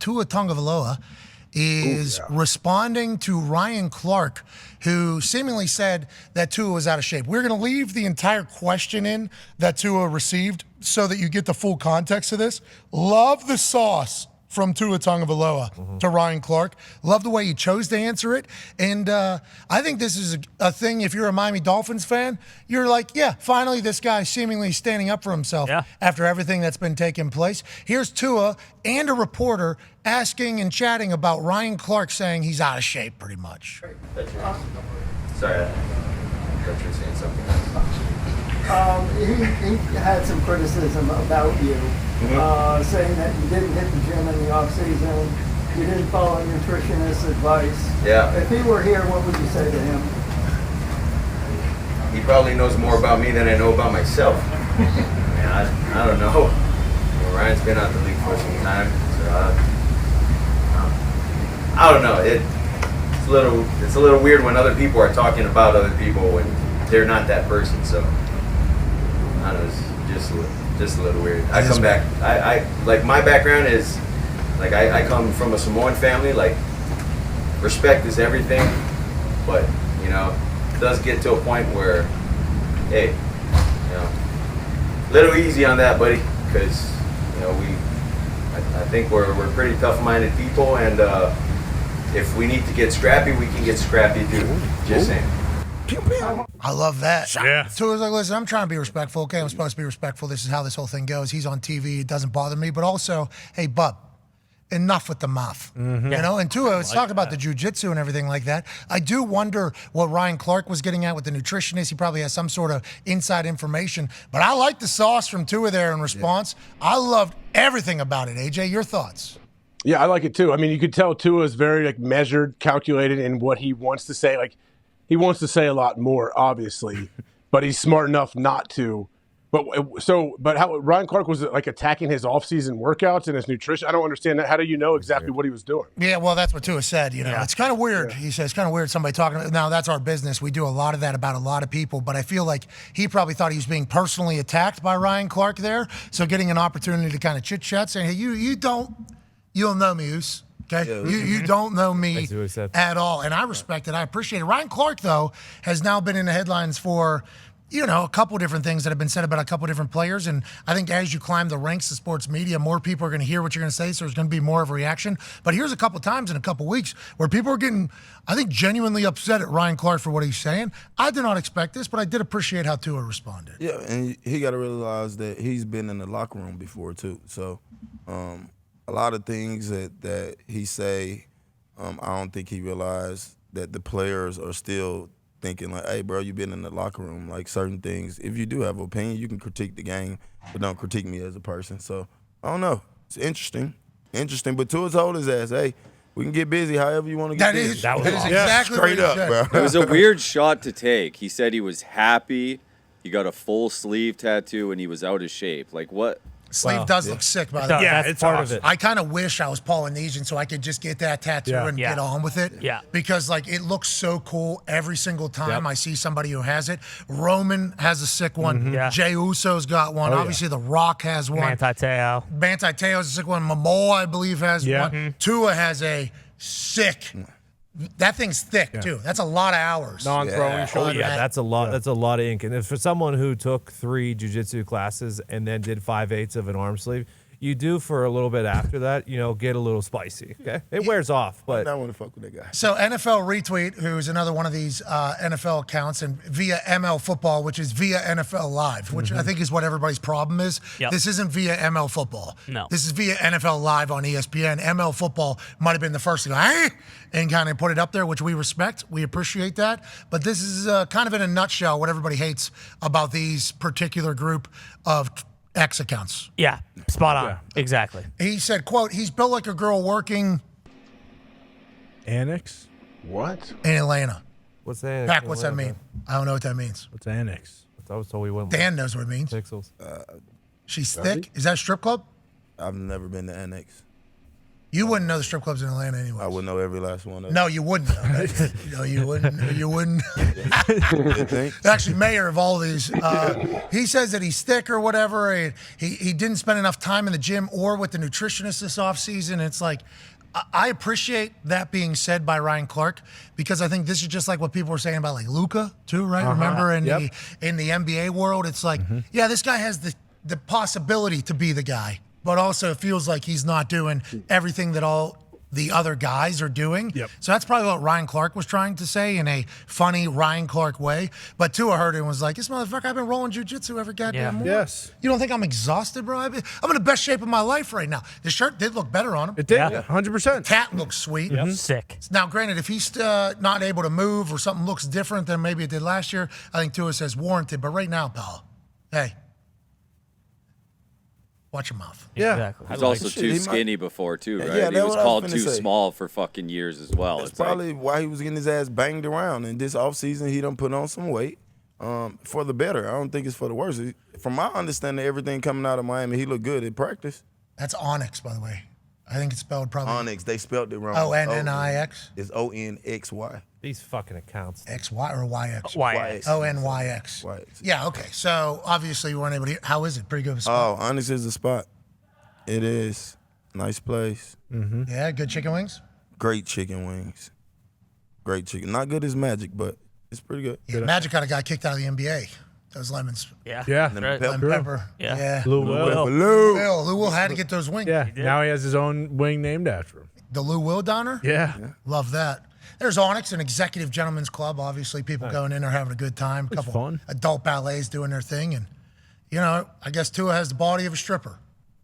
Tua Tagovailoa is responding to Ryan Clark, who seemingly said that Tua was out of shape. We're going to leave the entire question in that Tua received so that you get the full context of this. Love the sauce from Tua Tagovailoa to Ryan Clark. Love the way he chose to answer it. And I think this is a thing, if you're a Miami Dolphins fan, you're like, yeah, finally this guy seemingly standing up for himself after everything that's been taking place. Here's Tua and a reporter asking and chatting about Ryan Clark saying he's out of shape pretty much. Sorry, I thought you were saying something. He had some criticism about you, saying that you didn't hit the gym in the off-season, you didn't follow nutritionist advice. Yeah. If he were here, what would you say to him? He probably knows more about me than I know about myself. I don't know. Well, Ryan's been out the league for some time, so I don't know. It's a little weird when other people are talking about other people when they're not that person. So I don't know. It's just a little weird. I come back. I like my background is like I come from a Samoan family. Like respect is everything, but you know, it does get to a point where, hey, you know, little easy on that, buddy, because you know I think we're pretty tough-minded people, and if we need to get scrappy, we can get scrappy too. Just saying. I love that. Yeah. So it was like, listen, I'm trying to be respectful. Okay, I'm supposed to be respectful. This is how this whole thing goes. He's on TV. It doesn't bother me. But also, hey, bub, enough with the mouth. You know, and Tua was talking about the jiu-jitsu and everything like that. I do wonder what Ryan Clark was getting at with the nutritionist. He probably has some sort of inside information. But I like the sauce from Tua there in response. I loved everything about it. AJ, your thoughts? Yeah, I like it too. I mean, you could tell Tua is very like measured, calculated in what he wants to say. Like he wants to say a lot more, obviously, but he's smart enough not to. But how Ryan Clark was like attacking his off-season workouts and his nutrition? I don't understand that. How do you know exactly what he was doing? Yeah, well, that's what Tua said. You know, it's kind of weird. He says it's kind of weird somebody talking. Now that's our business. We do a lot of that about a lot of people. But I feel like he probably thought he was being personally attacked by Ryan Clark there. So getting an opportunity to kind of chit chat, saying, "Hey, you don't know me, Oos. Okay, you don't know me at all," and I respect it. I appreciate it. Ryan Clark, though, has now been in the headlines for, you know, a couple different things that have been said about a couple different players. And I think as you climb the ranks of sports media, more people are going to hear what you're going to say, so there's going to be more of a reaction. But here's a couple times in a couple weeks where people are getting, I think, genuinely upset at Ryan Clark for what he's saying. I did not expect this, but I did appreciate how Tua responded. Yeah, and he got to realize that he's been in the locker room before, too. So a lot of things that he say, I don't think he realized that the players are still thinking like, hey, bro, you've been in the locker room. Like certain things, if you do have an opinion, you can critique the game, but don't critique me as a person. So I don't know. It's interesting. But Tua told his ass, hey, we can get busy however you want to get busy. That is exactly straight what he up, said. bro. It was a weird shot to take. He said he was happy. He got a full sleeve tattoo and he was out of shape. Like what? Sleeve does look sick, by the way. Yeah, That's part of it. I kind of wish I was Polynesian so I could just get that tattoo and get on with it. Yeah. Because, like, it looks so cool every single time I see somebody who has it. Roman has a sick one. Yeah. Jey Uso's got one. Obviously, The Rock has one. Manti Te'o. Manti Te'o's a sick one. Momoa, I believe, has one. Tua has a sick. That thing's thick, too. That's a lot of hours. Non-throwing shoulder. Oh, yeah, that's a lot. That's a lot of ink. And if for someone who took 3 jiu-jitsu classes and then did 5/8 of an arm sleeve, you do for a little bit after that, you know, get a little spicy. Okay, it wears off, but I want to fuck with that guy. So NFL Retweet, who's another one of these NFL accounts, and via ML Football, which is via NFL Live, which I think is what everybody's problem is. Yep. This isn't via ML Football. No. This is via NFL Live on ESPN. ML Football might have been the first to go, hey, and kind of put it up there, which we respect. We appreciate that. But this is kind of in a nutshell what everybody hates about these particular group of X accounts. Yeah, spot on. Exactly. He said, quote, he's built like a girl working Annex? What? in Atlanta. What's that? Pac, what's that mean? I don't know what that means. What's annex? I was told we went Dan knows what it means. pixels. She's thick. Is that a strip club? I've never been to Annex. You wouldn't know the strip clubs in Atlanta anyway. I would know every last one of them. No, you wouldn't. No, you wouldn't. You wouldn't. You think? Actually, mayor of all these, he says that he's thick or whatever. And he didn't spend enough time in the gym or with the nutritionist this offseason. It's like, I appreciate that being said by Ryan Clark because I think this is just like what people were saying about like Luka too, right? Remember in the NBA world, it's like, yeah, this guy has the possibility to be the guy, but also it feels like he's not doing everything that all the other guys are doing. So that's probably what Ryan Clark was trying to say in a funny Ryan Clark way. But Tua heard it and was like, this motherfucker, I've been rolling jiu-jitsu every goddamn morning. Yes. You don't think I'm exhausted, bro? I'm in the best shape of my life right now. The shirt did look better on him. It did, 100%. Tat looks sweet. Sick. Now, granted, if he's not able to move or something looks different than maybe it did last year, I think Tua says warranted. But right now, pal, hey, watch your mouth. Yeah. Exactly. He was also too skinny before, too, right? Yeah, He that's was what I was called finna too say. small for fucking years as well. That's It's like- probably why he was getting his ass banged around. And this offseason, he done put on some weight for the better. I don't think it's for the worse. From my understanding, everything coming out of Miami, he looked good at practice. That's Onyx, by the way. I think it's spelled probably Onyx, they spelled it wrong. O-N-N-I-X. It's O-N-X-Y. These fucking accounts. X-Y or Y-X? YX. O-N-Y-X. Y-X. Yeah, okay. So obviously you weren't able to hear. How is it? Pretty good of a spot. Oh, Onyx is the spot. It is. Nice place. Yeah, good chicken wings? Great chicken wings. Great chicken. Not good as Magic, but it's pretty good. Yeah, Magic kind of got kicked out of the NBA. Those lemons. Yeah. Yeah. Right. Lemon pepper. Yeah. Lou Lou Will. Will. Lou Will had to get those wings. Yeah. Now he has his own wing named after him. The Lou Will Donner? Yeah. Love that. There's Onyx, an executive gentleman's club. Obviously, people going in there having a good time. A couple fun. adult ballets doing their thing. And, you know, I guess Tua has the body of a stripper.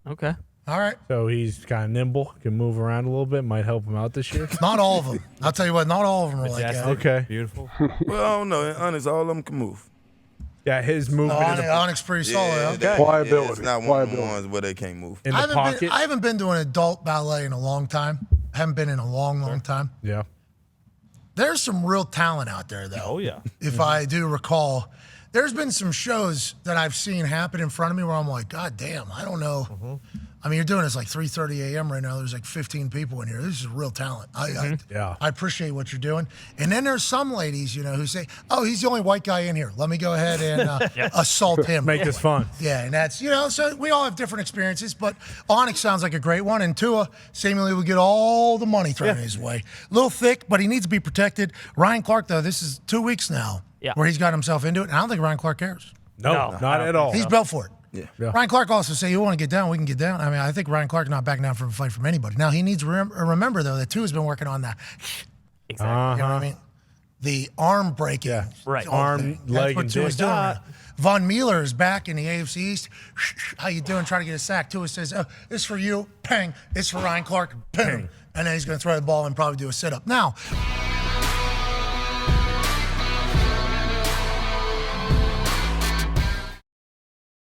Okay. All right. So he's kind of nimble, can move around a little bit, might help him out this year. Not all of them. I'll tell you what, not all of them are like that. Okay. Beautiful. Well, I don't know. Onyx, all of them can move. Yeah, his movement is Onyx pretty solid. huh? that- Pliability. it's not one of the Pliability. ones where they can't move. in I the haven't, pocket. been, I haven't been to an adult ballet in a long time. Haven't been in a long time. Yeah. There's some real talent out there, though. Oh, yeah. If I do recall, there's been some shows that I've seen happen in front of me where I'm like, God damn, I don't know. I mean, you're doing this like 3:30 a.m. right now. There's like 15 people in here. This is real talent. Yeah. I appreciate what you're doing. And then there's some ladies, you know, who say, oh, he's the only white guy in here. Let me go ahead and assault him. Make this fun. Yeah, and that's, you know, so we all have different experiences, but Onyx sounds like a great one, and Tua seemingly will get all the money thrown his way. A little thick, but he needs to be protected. Ryan Clark, though, this is 2 weeks now where he's got himself into it, and I don't think Ryan Clark cares. No, No, not at all. He's built for it. Yeah. Ryan Clark also said, you want to get down, we can get down. I mean, I think Ryan Clark's not backing down from a fight from anybody. Now, he needs to remember, though, that Tua's been working on that. Exactly. You know what I mean? The arm breaking. Yeah. Right. whole Arm, thing. leg, That's what and Tua's dick. doing right now. Von Miller is back in the AFC East. How you doing? Trying to get a sack. Tua says, oh, it's for you. Pang. It's for Ryan Clark. Pang. And then he's going to throw the ball and probably do a sit-up. Now,